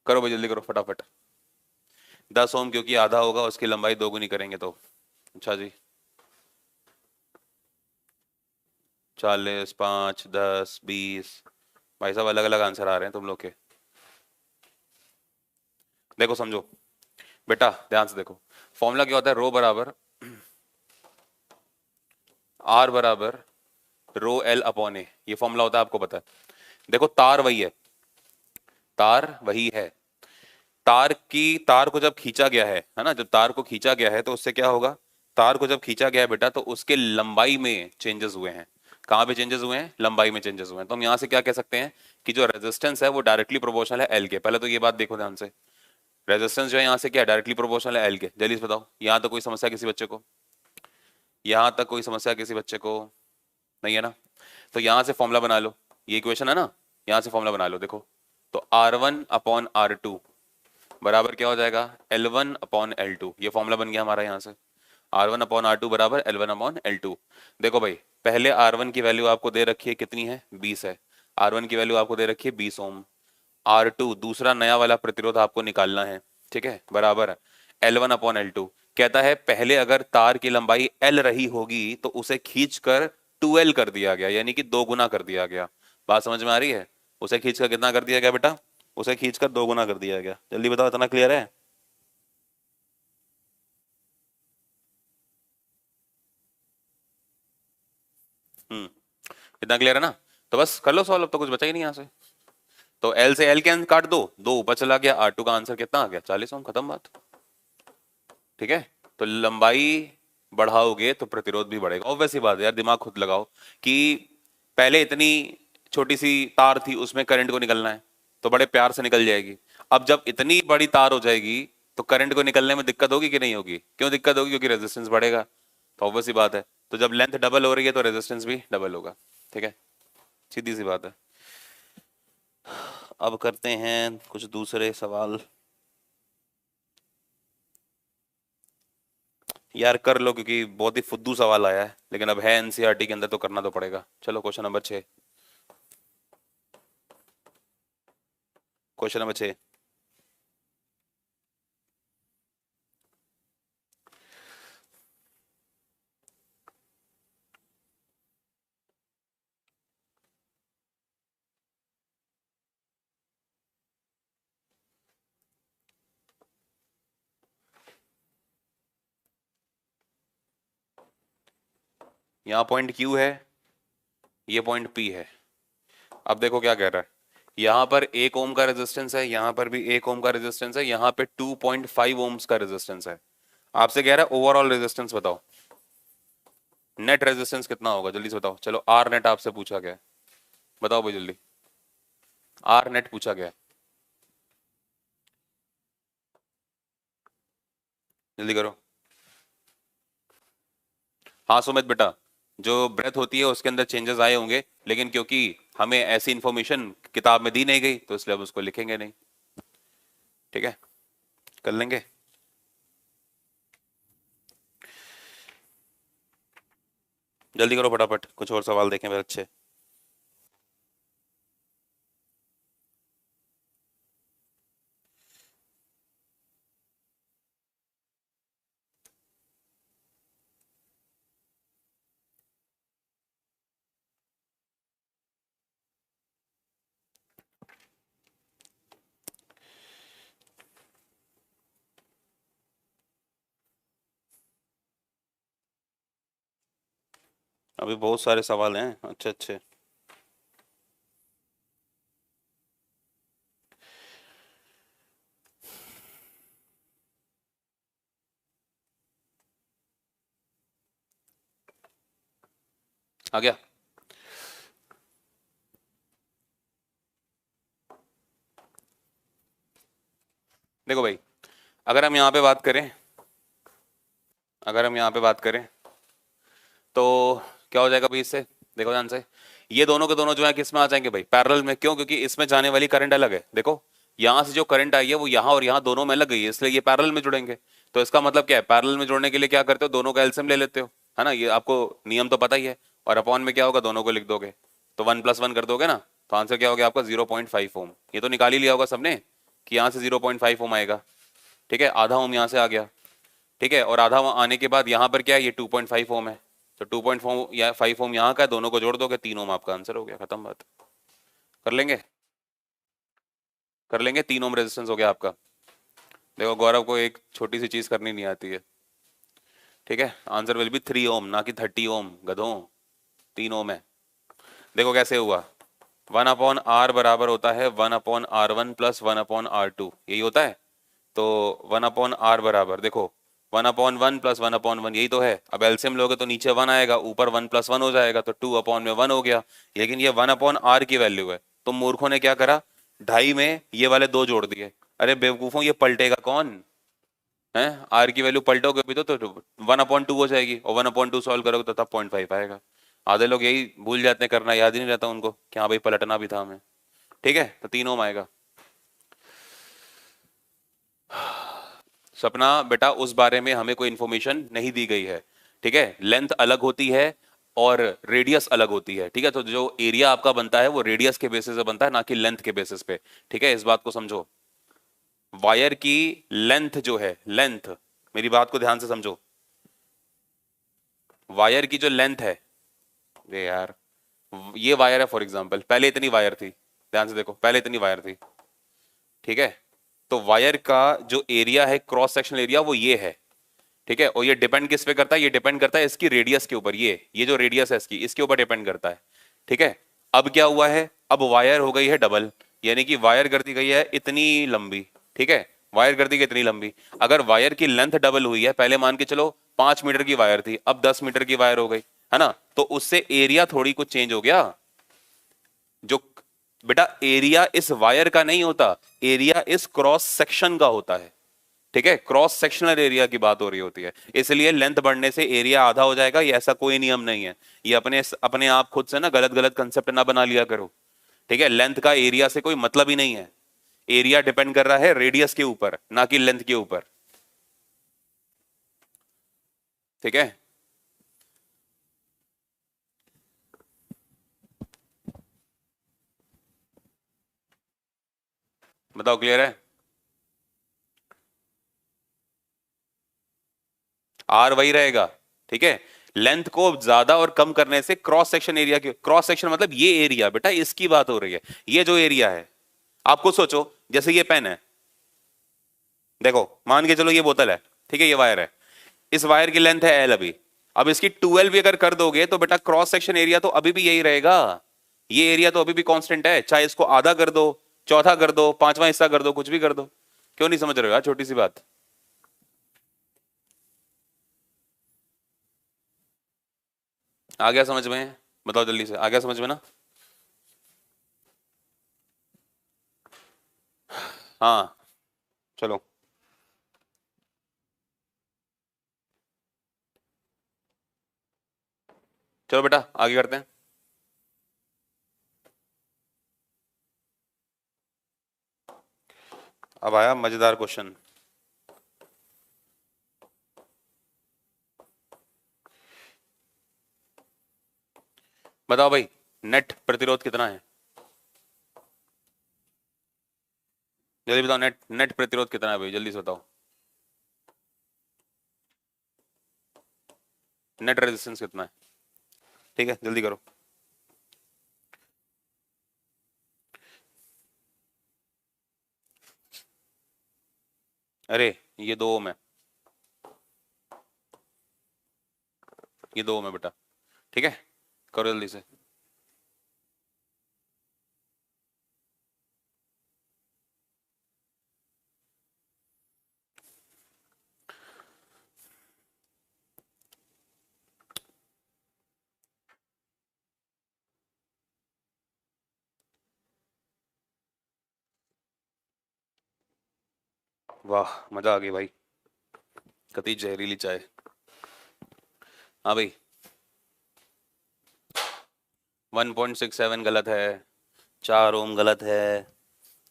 करो भाई जल्दी करो फटाफट, 10 ओम क्योंकि आधा होगा, उसकी लंबाई दोगुनी करेंगे तो, अच्छा जी, 40 5 10 20 भाई साहब अलग अलग आंसर आ रहे हैं तुम लोग के। देखो समझो बेटा, ध्यान से देखो, फॉर्मूला क्या होता है, रो बराबर आर बराबर रो एल अपॉन ए, ये फॉर्मूला होता है, आपको पता है। देखो तार वही है, तार वही है, तार को जब खींचा गया है ना, जब तार को खींचा गया है तो उससे क्या होगा, तार को जब खींचा गया है बेटा तो उसके लंबाई में चेंजेस हुए हैं। कहाँ पे चेंजेस हुए हैं, लंबाई में चेंजेस हुए हैं। तो हम यहाँ से क्या कह सकते हैं कि जो रेजिस्टेंस है वो डायरेक्टली प्रोपोर्शनल है एल के। पहले तो ये बात देखो ध्यान से, रेजिस्टेंस जो है यहाँ से क्या डायरेक्टली प्रोपोर्शनल है एल के। जल्दी से बताओ, यहाँ तो कोई समस्या किसी बच्चे को, यहाँ तक कोई समस्या किसी बच्चे को नहीं है ना। तो यहाँ से फॉर्मूला बना लो, ये इक्वेशन है ना, यहाँ से फॉर्मूला बना लो। देखो तो R1 अपॉन R2 बराबर क्या हो जाएगा, L1 अपॉन L2। ये फॉर्मूला बन गया हमारा यहाँ से, R1 अपॉन R2 बराबर L1 अपॉन L2। देखो भाई पहले R1 की वैल्यू आपको दे रखी है कितनी है, 20 है। R1 की वैल्यू आपको दे रखी है 20 ओम। R2 दूसरा नया वाला प्रतिरोध आपको निकालना है, ठीक है, बराबर है L1 अपॉन L2। कहता है पहले अगर तार की लंबाई L रही होगी तो उसे खींचकर 2L कर दिया गया, यानी कि 2 गुना कर दिया गया। बात समझ में आ रही है, उसे खींचकर कितना कर दिया गया बेटा, उसे खींचकर 2 गुना कर दिया गया। जल्दी बताओ इतना क्लियर है। हम्म, इतना क्लियर है ना, तो बस कर लो सॉल्व, अब तो कुछ बचा ही नहीं यहाँ से। तो एल से एल कैन काट दो, 2 ऊपर चला गया, R2 का आंसर कितना आ गया, 40 ओम, खत्म बात। ठीक है, तो लंबाई बढ़ाओगे तो प्रतिरोध भी बढ़ेगा। ऑब्वियस सी बात है यार, दिमाग खुद लगाओ कि पहले इतनी छोटी सी तार थी उसमें करंट को निकलना है तो बड़े प्यार से निकल जाएगी। अब जब इतनी बड़ी तार हो जाएगी तो करंट को निकलने में दिक्कत होगी कि नहीं होगी, क्यों दिक्कत होगी, क्योंकि रेजिस्टेंस बढ़ेगा। तो ऑब्वियस सी बात है, तो जब लेंथ डबल हो रही है तो रेजिस्टेंस भी डबल होगा। ठीक है, सीधी सी बात है। अब करते हैं कुछ दूसरे सवाल। यार कर लो, क्योंकि बहुत ही फुद्दू सवाल आया है, लेकिन अब है एनसीईआरटी के अंदर तो करना तो पड़ेगा। चलो क्वेश्चन नंबर 6, क्वेश्चन नंबर 6। यहाँ पॉइंट Q है, ये पॉइंट P है। अब देखो क्या कह रहा है, यहाँ पर 1 ओम का रेजिस्टेंस है, यहाँ पर भी 1 ओम का रेजिस्टेंस है, यहाँ पे 2.5 ओम्स का रेजिस्टेंस है। आपसे कह रहा है ओवरऑल रेजिस्टेंस बताओ, नेट रेजिस्टेंस कितना होगा, जल्दी से बताओ। चलो आर नेट आपसे पूछा गया है, बताओ भाई जल्दी, आर नेट पूछा गया है, जल्दी करो। हाँ सुमित बेटा, जो ब्रेथ होती है उसके अंदर चेंजेस आए होंगे, लेकिन क्योंकि हमें ऐसी इंफॉर्मेशन किताब में दी नहीं गई तो इसलिए हम उसको लिखेंगे नहीं। ठीक है, कर लेंगे। जल्दी करो फटाफट, कुछ और सवाल देखें मेरे अच्छे। अभी बहुत सारे सवाल हैं अच्छे अच्छे। आ गया, देखो भाई, अगर हम यहाँ पे बात करें, अगर हम यहाँ पे बात करें तो क्या हो जाएगा भाई इससे, देखो ध्यान से, ये दोनों के दोनों जो है किस में आ जाएंगे भाई, पैरेलल में। क्यों, क्योंकि इसमें जाने वाली करंट अलग है। देखो यहाँ से जो करंट आई है वो यहाँ और यहाँ दोनों में लग गई है, इसलिए ये पैरेलल में जुड़ेंगे। तो इसका मतलब क्या है, पैरेलल में जुड़ने के लिए क्या करते हो, दोनों का एलसीएम ले लेते हो, है ना, ये आपको नियम तो पता ही है। और अपॉन में क्या होगा, दोनों को लिख दोगे तो 1+1 कर दोगे ना, तो आंसर क्या हो गया आपका 0.5 ओम। ये तो निकाल ही लिया होगा सबने कि यहाँ से 0.5 ओम आएगा। ठीक है, आधा ओम यहाँ से आ गया। ठीक है, और आधा आने के बाद यहाँ पर क्या है, ये 2.5 ओम है, तो 2.4 या 5 ओम यहाँ का है, दोनों को जोड़ दोगे 3 ओम, आपका आंसर हो गया, खत्म बात, कर लेंगे, कर लेंगे। 3 ओम रेजिस्टेंस हो गया आपका। देखो गौरव को एक छोटी सी चीज करनी नहीं आती है, ठीक है। आंसर विल बी 3 ओम, ना कि 30 ओम, गधों। 3 ओम है। देखो कैसे हुआ, 1/r बराबर होता है 1/r1 प्लस 1/r2, यही होता है। तो 1/r बराबर देखो 1/1 प्लस 1/1, यही तो है। अब एलसीएम लोगे तो नीचे 1 आएगा, ऊपर 1 प्लस 1 हो जाएगा, तो 2/1 हो गया। लेकिन ये 1/r की वैल्यू है, तो मूर्खों ने क्या करा, ढाई में ये वाले दो जोड़ दिए। अरे बेवकूफों, ये पलटेगा कौन है, आर की वैल्यू पलटोगे भी तो 1/2 हो जाएगी, और 1/2 सॉल्व करोगे तो तब 0.5 आएगा। आधे लोग यही भूल जाते हैं करना, याद ही नहीं रहता उनको कि हाँ भाई पलटना भी था हमें। ठीक है, तो 3 ओम आएगा। सपना बेटा, उस बारे में हमें कोई इंफॉर्मेशन नहीं दी गई है, ठीक है। लेंथ अलग होती है और रेडियस अलग होती है, ठीक है। तो जो एरिया आपका बनता है वो रेडियस के बेसिस पे बनता है, ना कि लेंथ के बेसिस पे, ठीक है। इस बात को समझो। वायर की लेंथ जो है, लेंथ, मेरी बात को ध्यान से समझो। वायर की जो लेंथ है, ये यार, ये वायर है फॉर एग्जांपल, पहले इतनी वायर थी, ध्यान से देखो, पहले इतनी वायर थी, ठीक है। तो वायर का जो एरिया है, क्रॉस सेक्शनल एरिया, वो ये है, ठीक है। और ये डिपेंड किस पे करता है, ये डिपेंड करता है इसकी रेडियस के ऊपर, ये जो रेडियस है इसकी, इसके ऊपर डिपेंड करता है, ठीक है। अब क्या हुआ है, अब वायर हो गई है डबल, यानी कि वायर कर दी गई है इतनी लंबी, ठीक है। वायर कर दी गई इतनी लंबी। अगर वायर की लेंथ डबल हुई है, पहले मान के चलो 5 मीटर की वायर थी, अब 10 मीटर की वायर हो गई, है ना, तो उससे एरिया थोड़ी कुछ चेंज हो गया। जो बेटा एरिया इस वायर का नहीं होता, एरिया इस क्रॉस सेक्शन का होता है, ठीक है। क्रॉस सेक्शनल एरिया की बात हो रही होती है, इसलिए लेंथ बढ़ने से एरिया आधा हो जाएगा, ये ऐसा कोई नियम नहीं है। ये अपने अपने आप खुद से ना गलत गलत कंसेप्ट ना बना लिया करो, ठीक है। लेंथ का एरिया से कोई मतलब ही नहीं है। एरिया डिपेंड कर रहा है रेडियस के ऊपर, ना कि लेंथ के ऊपर, ठीक है। बताओ, क्लियर है। आर वही रहेगा, ठीक है। लेंथ को ज्यादा और कम करने से क्रॉस सेक्शन एरिया की, क्रॉस सेक्शन मतलब ये एरिया बेटा, इसकी बात हो रही है। ये जो एरिया है, आप खुद सोचो, जैसे ये पेन है, देखो मान के चलो ये बोतल है, ठीक है, ये वायर है, इस वायर की लेंथ है एल अभी। अब इसकी 12 भी अगर कर दोगे तो बेटा क्रॉस सेक्शन एरिया तो अभी भी यही रहेगा। ये एरिया तो अभी भी कांस्टेंट है, चाहे इसको आधा कर दो, चौथा कर दो, पांचवा हिस्सा कर दो, कुछ भी कर दो। क्यों नहीं समझ रहे हो यार, छोटी सी बात। आ गया समझ में? बताओ जल्दी से, आ गया समझ में ना? हाँ, चलो। चलो बेटा आगे करते हैं। अब आया मजेदार क्वेश्चन। बताओ भाई, नेट प्रतिरोध कितना है? जल्दी बताओ, नेट नेट प्रतिरोध कितना है भाई, जल्दी से बताओ। नेट रेजिस्टेंस कितना है? ठीक है, जल्दी करो। अरे ये 2 ओम है, ये 2 ओम है बेटा, ठीक है। करो जल्दी से। वाह, मजा आ गई भाई, कति जहरीली चाय। हाँ भाई, 1.67 गलत है, 4 ओम गलत है।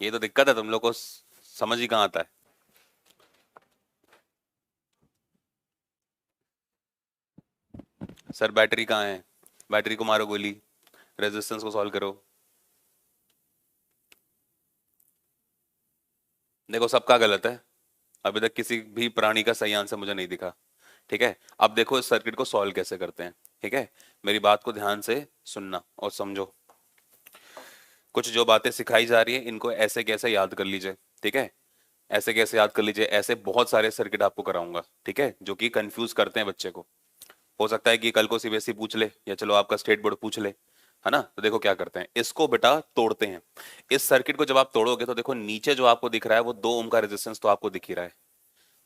ये तो दिक्कत है, तुम लोग को समझ ही कहाँ आता है। सर बैटरी कहाँ है? बैटरी को मारो गोली, रेजिस्टेंस को सॉल्व करो। देखो सबका गलत है, अभी तक किसी भी प्राणी का सही आंसर मुझे नहीं दिखा, ठीक है। अब देखो इस सर्किट को सॉल्व कैसे करते हैं, ठीक है। मेरी बात को ध्यान से सुनना और समझो। कुछ जो बातें सिखाई जा रही है इनको ऐसे कैसे याद कर लीजिए, ठीक है, ऐसे कैसे याद कर लीजिए, ऐसे बहुत सारे सर्किट आपको कराऊंगा, ठीक है, जो कि कंफ्यूज करते हैं बच्चे को। हो सकता है कि कल को सीबीएसई पूछ ले या चलो आपका स्टेट बोर्ड पूछ ले, है ना। तो देखो क्या करते हैं, इसको बेटा तोड़ते हैं। इस सर्किट को जब आप तोड़ोगे तो देखो नीचे जो आपको दिख रहा है वो 2 ओम का रेजिस्टेंस तो आपको दिख ही रहा है,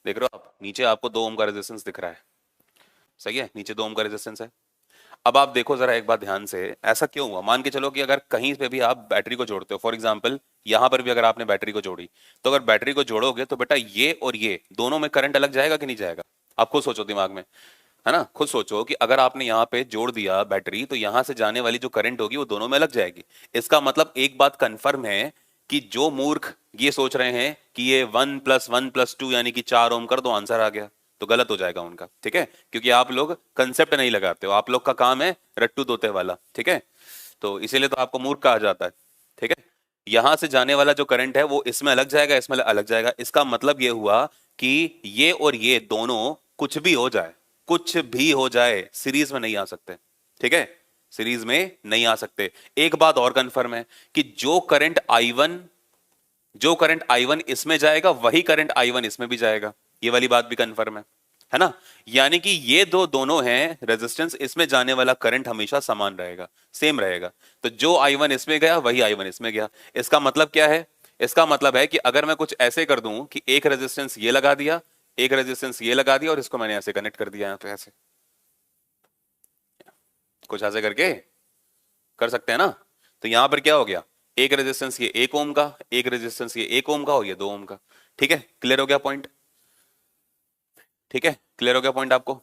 देख रहे हो आप, नीचे आपको 2 ओम का रेजिस्टेंस दिख रहा है, सही है, नीचे 2 ओम का रेजिस्टेंस है। अब आप देखो जरा एक बात ध्यान से, ऐसा क्यों हुआ, मान के चलो कि अगर कहीं पे भी आप बैटरी को जोड़ते हो, फॉर एग्जांपल यहां पर भी अगर आपने बैटरी को जोड़ी, तो अगर बैटरी को जोड़ोगे तो बेटा ये और ये दोनों में करंट अलग जाएगा कि नहीं जाएगा, आप खुद सोचो दिमाग में, है ना, खुद सोचो कि अगर आपने यहाँ पे जोड़ दिया बैटरी तो यहां से जाने वाली जो करंट होगी वो दोनों में अलग जाएगी। इसका मतलब एक बात कंफर्म है कि जो मूर्ख ये सोच रहे हैं कि ये 1+1+2 यानी कि 4 ओम कर दो आंसर आ गया, तो गलत हो जाएगा उनका, ठीक है, क्योंकि आप लोग कंसेप्ट नहीं लगाते हो, आप लोग का काम है रट्टू तोते वाला, ठीक है, तो इसीलिए तो आपको मूर्ख कहा जाता है, ठीक है। यहां से जाने वाला जो करंट है वो इसमें अलग जाएगा, इसमें अलग जाएगा, इसका मतलब ये हुआ कि ये और ये दोनों कुछ भी हो जाए, कुछ भी हो जाए सीरीज में नहीं आ सकते, ठीक है, सीरीज में नहीं आ सकते। एक बात और कंफर्म है कि जो करंट I1 इसमें जाएगा वही करंट I1 इसमें भी जाएगा, ये वाली बात भी कंफर्म है ना। यानी कि ये दो दोनों हैं रेजिस्टेंस, इसमें जाने वाला करंट हमेशा समान रहेगा, सेम रहेगा, तो जो I1 इसमें गया वही I1 इसमें गया। इसका मतलब क्या है, इसका मतलब है कि अगर मैं कुछ ऐसे कर दूं कि एक रेजिस्टेंस ये लगा दिया, एक रेजिस्टेंस ये लगा दिया और इसको मैंने ऐसे कनेक्ट कर दिया, यहां पे ऐसे कुछ ऐसे करके कर सकते हैं ना। तो यहां पर क्या हो गया, एक रेजिस्टेंस ये 1 ओम का, एक रेजिस्टेंस ये 1 ओम का और ये 2 ओम का, ठीक है, क्लियर हो गया पॉइंट, ठीक है, क्लियर हो गया पॉइंट आपको।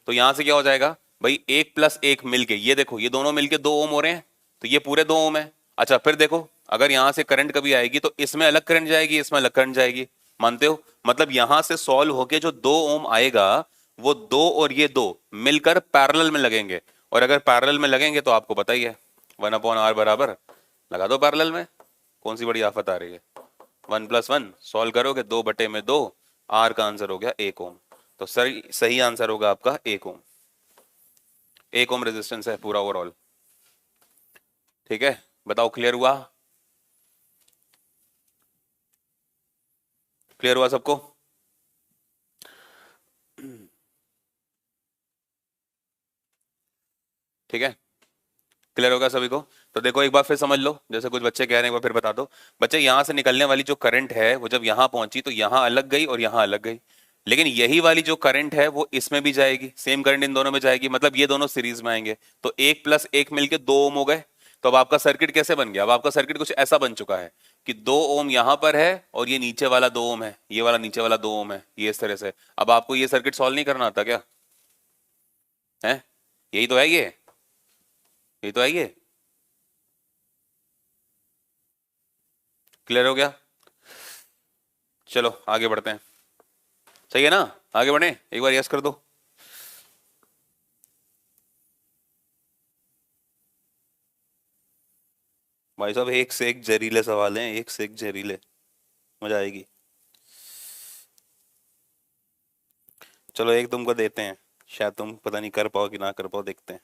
तो यहां से क्या हो जाएगा भाई, 1+1 मिलके, ये देखो ये दोनों मिलके 2 ओम हो रहे हैं, तो ये पूरे 2 ओम है। अच्छा फिर देखो अगर यहां से करंट कभी आएगी तो इसमें अलग करंट जाएगी, इसमें अलग करंट जाएगी, मानते हो, मतलब यहां से सॉल्व होके जो 2 ओम आएगा वो 2 और ये 2 मिलकर पैरेलल में लगेंगे, और अगर पैरेलल में लगेंगे तो आपको पता ही है 1/R बराबर लगा दो पैरेलल में, कौन सी बड़ी आफत आ रही है, 1+1 सॉल्व करोगे 2/2, आर का आंसर हो गया 1 ओम। तो सही सही आंसर होगा आपका 1 ओम, 1 ओम रेजिस्टेंस है पूरा ओवरऑल, ठीक है, बताओ क्लियर हुआ, क्लियर हुआ सबको। ठीक है, क्लियर होगा सभी को। तो देखो एक बार फिर समझ लो, जैसे कुछ बच्चे कह रहे हैं एक बार फिर बता दो। बच्चे यहां से निकलने वाली जो करंट है वो जब यहां पहुंची तो यहां अलग गई और यहां अलग गई, लेकिन यही वाली जो करंट है वो इसमें भी जाएगी, सेम करंट इन दोनों में जाएगी, मतलब ये दोनों सीरीज में आएंगे, तो 1+1 मिलके 2 ओम हो गए। तो अब आपका सर्किट कैसे बन गया, अब आपका सर्किट कुछ ऐसा बन चुका है कि 2 ओम यहां पर है और ये नीचे वाला 2 ओम है, ये वाला नीचे वाला 2 ओम है, ये इस तरह से। अब आपको ये सर्किट सॉल्व नहीं करना आता क्या, है, यही तो है ये, यही तो है ये, क्लियर हो गया। चलो आगे बढ़ते हैं, सही है ना, आगे बढ़े, एक बार यस कर दो। भाई साहब एक से एक जहरीले सवाल हैं, एक से एक जहरीले, मजा आएगी। चलो एक तुमको देते हैं, शायद तुम पता नहीं कर पाओ कि ना कर पाओ, देखते हैं।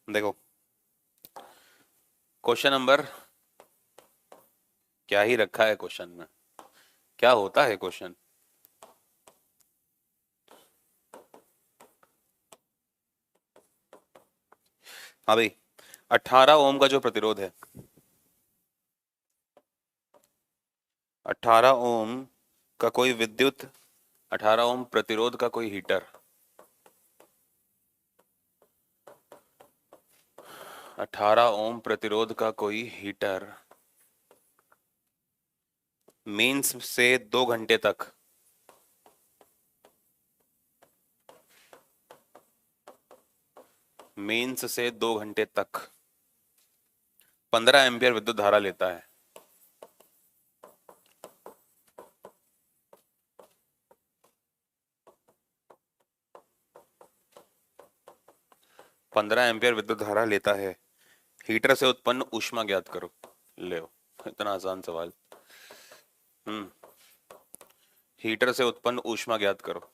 देखो क्वेश्चन नंबर, क्या ही रखा है क्वेश्चन में, क्या होता है क्वेश्चन। हाँ भाई, 18 ओम का जो प्रतिरोध है, 18 ओम का कोई विद्युत, 18 ओम प्रतिरोध का कोई हीटर, 18 ओम प्रतिरोध का कोई हीटर मीन्स से 2 घंटे तक, मीन्स से 2 घंटे तक 15 एम्पियर विद्युत धारा लेता है। 15 एम्पियर विद्युत धारा लेता है, हीटर से उत्पन्न ऊष्मा ज्ञात करो। ले इतना आसान सवाल। हम्म हीटर से उत्पन्न ऊष्मा ज्ञात करो।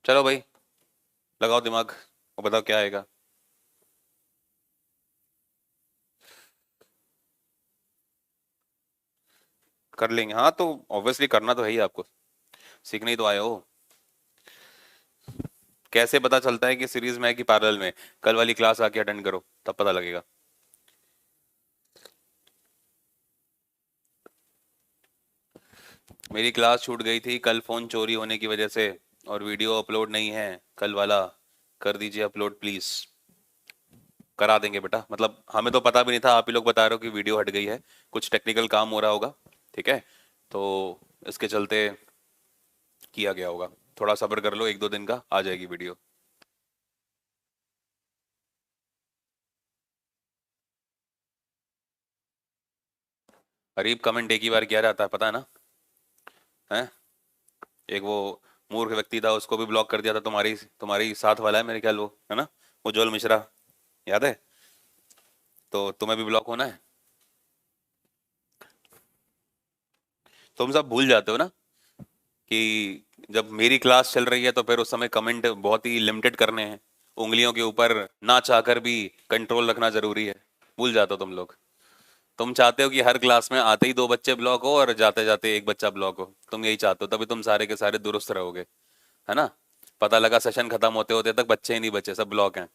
चलो भाई लगाओ दिमाग और बताओ क्या आएगा। कर लेंगे, हाँ तो ऑब्वियसली करना तो है ही आपको, सीखने ही तो आए हो। कैसे पता चलता है कि सीरीज में है कि पैरेलल में? कल वाली क्लास आके अटेंड करो तब पता लगेगा। मेरी क्लास छूट गई थी कल फोन चोरी होने की वजह से, और वीडियो अपलोड नहीं है कल वाला, कर दीजिए अपलोड प्लीज। करा देंगे बेटा, मतलब हमें तो पता भी नहीं था, आप ही लोग बता रहे हो कि वीडियो हट गई है, कुछ टेक्निकल काम हो रहा होगा, ठीक है, तो इसके चलते किया गया होगा। थोड़ा सब्र कर लो, एक दो दिन का आ जाएगी वीडियो। अरीब कमेंट एक ही बार किया जाता है पता है ना, है। एक वो मूर्ख व्यक्ति था, उसको भी ब्लॉक कर दिया था, तुम्हारी तुम्हारी साथ वाला है मेरे ख्याल, वो है ना, उज्जवल मिश्रा, याद है? तो तुम्हें भी ब्लॉक होना है। तुम सब भूल जाते हो ना कि जब मेरी क्लास चल रही है तो फिर उस समय कमेंट बहुत ही लिमिटेड करने हैं, उंगलियों के ऊपर ना चाहकर भी कंट्रोल रखना जरूरी है। भूल जाते हो तुम लोग। तुम चाहते हो कि हर क्लास में आते ही दो बच्चे ब्लॉक हो और जाते जाते एक बच्चा ब्लॉक हो, तुम यही चाहते हो, तभी तुम सारे के सारे दुरुस्त रहोगे, है ना। पता लगा सेशन खत्म होते होते तक बच्चे ही नहीं बचे, सब ब्लॉक हैं।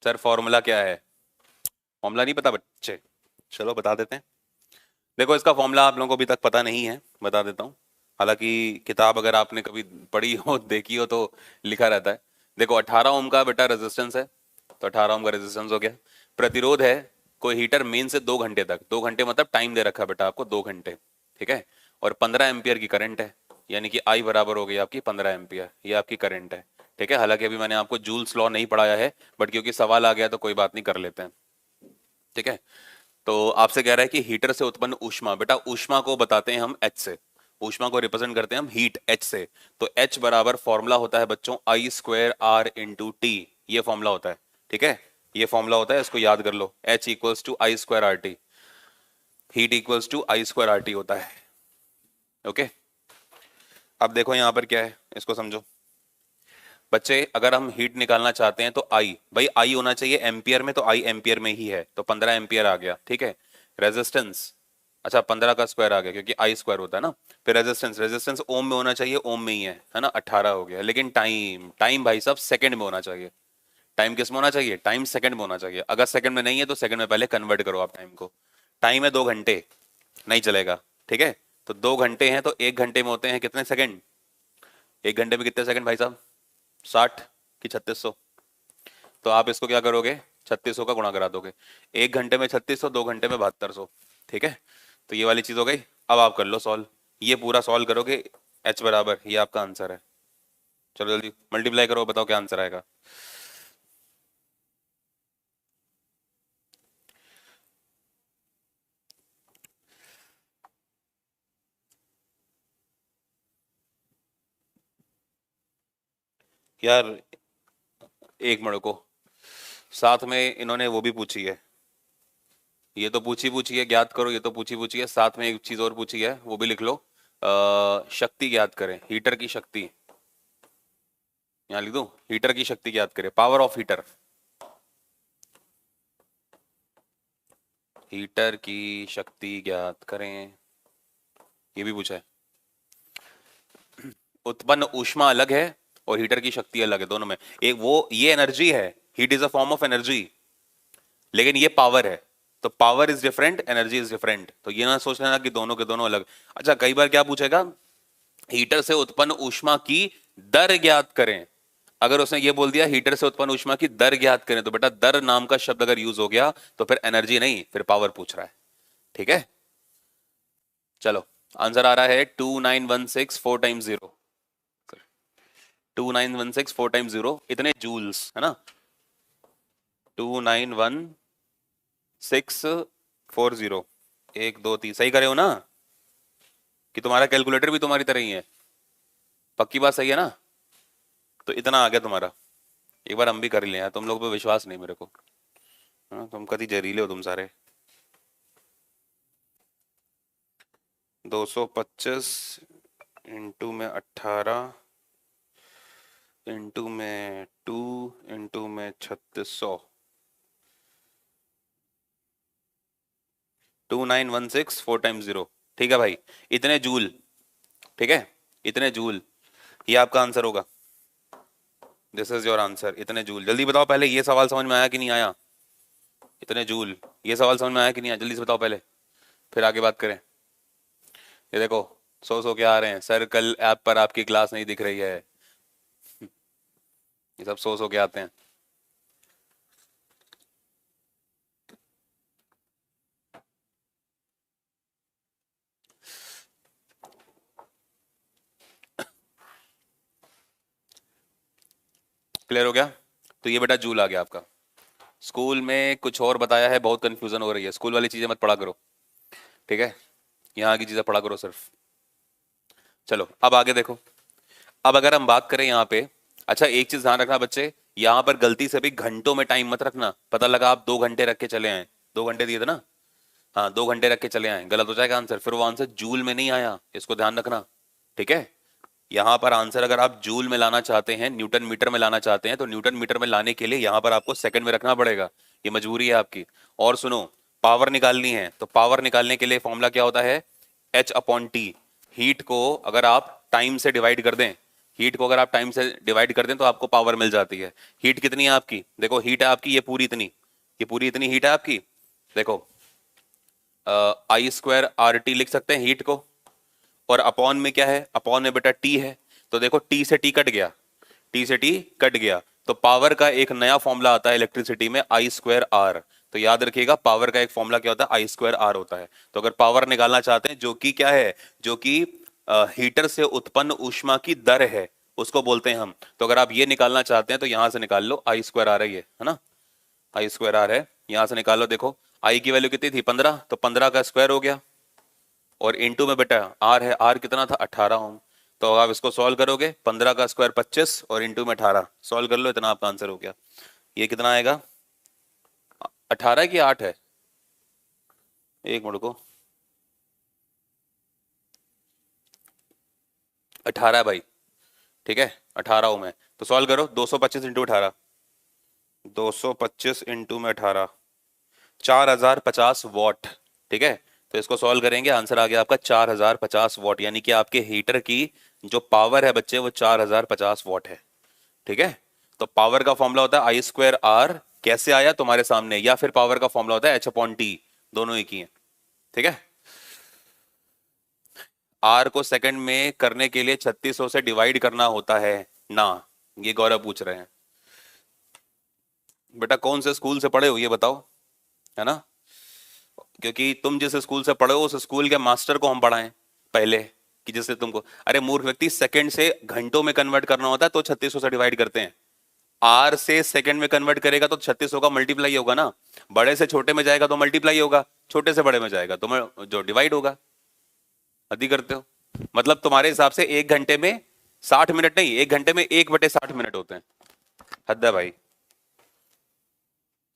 सर फॉर्मूला क्या है? फॉर्मूला नहीं पता बच्चे? चलो बता देते हैं। देखो इसका फॉर्मूला आप लोगों को अभी तक पता नहीं है, बता देता हूँ। हालांकि किताब अगर आपने कभी पढ़ी हो देखी हो तो लिखा रहता है। देखो 18 ओम का बेटा रेजिस्टेंस है, तो 18 ओम का रेजिस्टेंस हो गया। प्रतिरोध है, कोई हीटर मेन से 2 घंटे तक, 2 घंटे मतलब टाइम दे रखा है बेटा आपको 2 घंटे, ठीक है। और 15 एम्पियर की करंट है, यानी कि आई बराबर हो गई आपकी 15 एम्पियर, ये आपकी करंट है, ठीक है। हालांकि अभी मैंने आपको जूल्स लॉ नहीं पढ़ाया है, बट क्योंकि सवाल आ गया तो कोई बात नहीं, कर लेते हैं, ठीक है। तो आपसे कह रहा है कि हीटर से उत्पन्न ऊष्मा, बेटा ऊष्मा को बताते हैं हम एच से, ऊष्मा को रिप्रेजेंट करते हैं हम हीट एच से। तो एच बराबर फॉर्मूला होता है बच्चों आई स्क्वायर आर इंटू टी, ये फॉर्मूला होता है, ठीक है। ये फॉर्मूला होता है, इसको याद कर लो, H equals to I square R T, heat equals to I square R T होता है, ओके। अब देखो यहां पर क्या है, इसको समझो बच्चे। अगर हम हीट निकालना चाहते हैं तो आई, भाई आई होना चाहिए एम्पियर में, तो आई एम्पियर में ही है, तो 15 एम्पियर आ गया, ठीक है। रेजिस्टेंस, अच्छा 15 का स्क्वायर आ गया क्योंकि आई स्क्वायर होता है ना। फिर रेजिस्टेंस, रेजिस्टेंस ओम में होना चाहिए, ओम में ही है ना, 18 हो गया। लेकिन टाइम, टाइम भाई साहब सेकंड में होना चाहिए। टाइम किस में होना चाहिए? टाइम सेकंड में होना चाहिए। अगर सेकंड में नहीं है तो सेकंड में पहले कन्वर्ट करो आप टाइम को। टाइम है 2 घंटे, नहीं चलेगा, ठीक है। तो 2 घंटे हैं तो 1 घंटे में होते हैं कितने सेकंड? 1 घंटे में कितने सेकंड भाई साहब? 60 कि 3600? तो आप इसको क्या करोगे, 3600 का गुणा करा दोगे। 1 घंटे में 3600, 2 घंटे में 7200, ठीक है। तो ये वाली चीज हो गई। अब आप कर लो सॉल्व, ये पूरा सॉल्व करोगे, एच बराबर, ये आपका आंसर है। चलो जल्दी मल्टीप्लाई करो, बताओ क्या आंसर आएगा। यार एक मिनट को, साथ में इन्होंने वो भी पूछी है, ये तो पूछी है ज्ञात करो, ये तो पूछी है, साथ में एक चीज और पूछी है, वो भी लिख लो। शक्ति ज्ञात करें, हीटर की शक्ति, यहाँ लिख दो, हीटर की शक्ति ज्ञात करें, पावर ऑफ हीटर, हीटर की शक्ति ज्ञात करें, ये भी पूछा है। उत्पन्न ऊष्मा अलग है और हीटर की शक्ति अलग है, दोनों में एक वो, ये एनर्जी है, heat is a form of energy, लेकिन ये पावर है, तो power is different, energy is different, तो ये ना सोच लेना कि दोनों के दोनों अलग। अच्छा कई बार क्या पूछेगा, हीटर से उत्पन्न ऊष्मा की दर ज्ञात करें। अगर उसने ये बोल दिया हीटर से उत्पन्न ऊष्मा की दर ज्ञात करें, तो बेटा दर नाम का शब्द अगर यूज हो गया तो फिर एनर्जी नहीं, फिर पावर पूछ रहा है, ठीक है। चलो आंसर आ रहा है 2916 4 टाइम्स 0, 2916 4 टाइम्स 0 इतने जूल्स, है ना। 2916 40, 1 2 3, सही करे हो ना? कि तुम्हारा कैलकुलेटर भी तुम्हारी तरह ही है? पक्की बात, सही है ना? तो इतना आ गया तुम्हारा, एक बार हम भी कर ही लें यार, तुम लोग पे विश्वास नहीं मेरे को। हाँ, तुम कभी जहरीले हो तुम सारे। 225 इंटू में 18 इंटू में 2 इंटू में 3600, 2916 4 टाइम्स 0। ठीक है भाई, इतने जूल। ठीक है, इतने जूल, ये आपका आंसर होगा। दिस इज योर आंसर, इतने जूल। जल्दी बताओ पहले, ये सवाल समझ में आया कि नहीं आया? इतने जूल, ये सवाल समझ में आया कि नहीं आया? जल्दी से बताओ पहले, फिर आगे बात करें। ये देखो, सो के आ रहे हैं सर, कल ऐप पर आपकी क्लास नहीं दिख रही है। ये सब सो के आते हैं। क्लियर हो गया? तो ये बेटा जूल आ गया आपका। स्कूल में कुछ और बताया है, बहुत कंफ्यूजन हो रही है। स्कूल वाली चीजें मत पढ़ा करो, ठीक है? यहाँ की चीजें पढ़ा करो सिर्फ। चलो अब आगे देखो। अब अगर हम बात करें यहाँ पे, अच्छा एक चीज ध्यान रखना बच्चे, यहाँ पर गलती से भी घंटों में टाइम मत रखना। पता लगा आप 2 घंटे रख के चले आए, 2 घंटे दिए थे ना, हाँ 2 घंटे रख के चले आए, गलत हो जाएगा आंसर। फिर वो आंसर जूल में नहीं आया, इसको ध्यान रखना, ठीक है? यहाँ पर आंसर अगर आप जूल में लाना चाहते हैं, न्यूटन मीटर में लाना चाहते हैं, तो न्यूटन मीटर में लाने के लिए यहाँ पर आपको सेकंड में रखना पड़ेगा। ये मजबूरी है आपकी। और सुनो, पावर निकालनी है तो पावर निकालने के लिए फॉर्मूला क्या होता है? H/T। हीट को अगर आप टाइम से डिवाइड कर दें, हीट को अगर आप टाइम से डिवाइड कर दें तो आपको पावर मिल जाती है। हीट कितनी है आपकी? देखो हीट है आपकी ये पूरी इतनी, ये पूरी इतनी हीट है आपकी। देखो I² RT लिख सकते हैं हीट को, और अपॉन में क्या है? अपॉन में बेटा टी है। तो देखो टी से टी कट गया, टी से टी कट गया, तो पावर का एक नया फॉर्मूला आता है इलेक्ट्रिसिटी में, I²R। तो याद रखिएगा पावर का एक फॉर्मूला क्या होता है? I²R होता है। तो अगर पावर निकालना चाहते हैं, जो कि क्या है? जो कि हीटर से उत्पन्न ऊष्मा की दर है, उसको बोलते हैं हम। तो अगर आप ये निकालना चाहते हैं तो यहां से निकाल लो, I²R है ना? I²R है, यहां से निकाल लो। देखो आई की वैल्यू कितनी थी? 15, तो 15 का स्क्वायर हो गया, और इंटू में बेटा आर है, आर कितना था? 18 ओम। तो आप इसको सॉल्व करोगे, 15 का स्क्वायर 25 और इंटू में 18, सॉल्व कर लो, इतना आपका आंसर हो गया। ये कितना आएगा? 18 की 8 है? एक मिनट को, 18 है भाई, ठीक है 18 ओम है। तो सॉल्व करो, 225 इंटू 18, 225 इंटू में 18, 4050 वॉट। ठीक है, तो इसको सॉल्व करेंगे, आंसर आ गया आपका 4050 वॉट, यानी कि आपके हीटर की जो पावर है बच्चे वो 4050 वॉट है। ठीक है, तो पावर का फॉर्मूला होता है I²R, कैसे आया तुम्हारे सामने, या फिर पावर का फॉर्मूला होता है H/T, दोनों एक ही है। ठीक है, आर को सेकंड में करने के लिए 3600 से डिवाइड करना होता है ना, ये गौरव पूछ रहे हैं। बेटा कौन से स्कूल से पढ़े हो ये बताओ, है ना? क्योंकि तुम जिस स्कूल से पढ़े हो उस स्कूल के मास्टर को हम पढ़ाएं पहले, कि जिससे तुमको, अरे मूर्ख व्यक्ति, सेकंड से घंटों में कन्वर्ट करना होता है तो 3600 से डिवाइड करते हैं। आर से सेकंड में कन्वर्ट करेगा तो 3600 का मल्टीप्लाई होगा ना, बड़े से छोटे में जाएगा तो मल्टीप्लाई होगा, छोटे से बड़े में जाएगा तो जो डिवाइड होगा। हद करते हो, मतलब तुम्हारे हिसाब से 1 घंटे में 60 मिनट नहीं, 1 घंटे में 1/60 मिनट होते हैं। हद है भाई,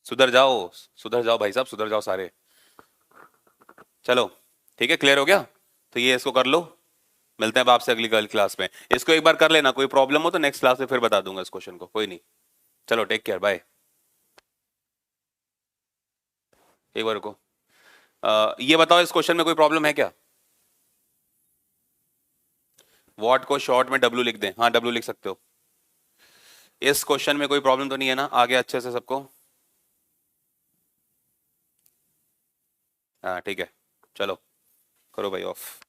सुधर जाओ, सुधर जाओ भाई साहब, सुधर जाओ सारे। चलो ठीक है, क्लियर हो गया? तो ये इसको कर लो, मिलते हैं अब आपसे अगली क्लास में। इसको एक बार कर लेना, कोई प्रॉब्लम हो तो नेक्स्ट क्लास में फिर बता दूंगा इस क्वेश्चन को, कोई नहीं। चलो टेक केयर, बाय। एक बार को ये बताओ इस क्वेश्चन में कोई प्रॉब्लम है क्या? वॉट को शॉर्ट में डब्ल्यू लिख दें, हाँ डब्ल्यू लिख सकते हो। इस क्वेश्चन में कोई प्रॉब्लम तो नहीं है ना, आगे अच्छे से सबको? हाँ ठीक है, चलो करो भाई ऑफ।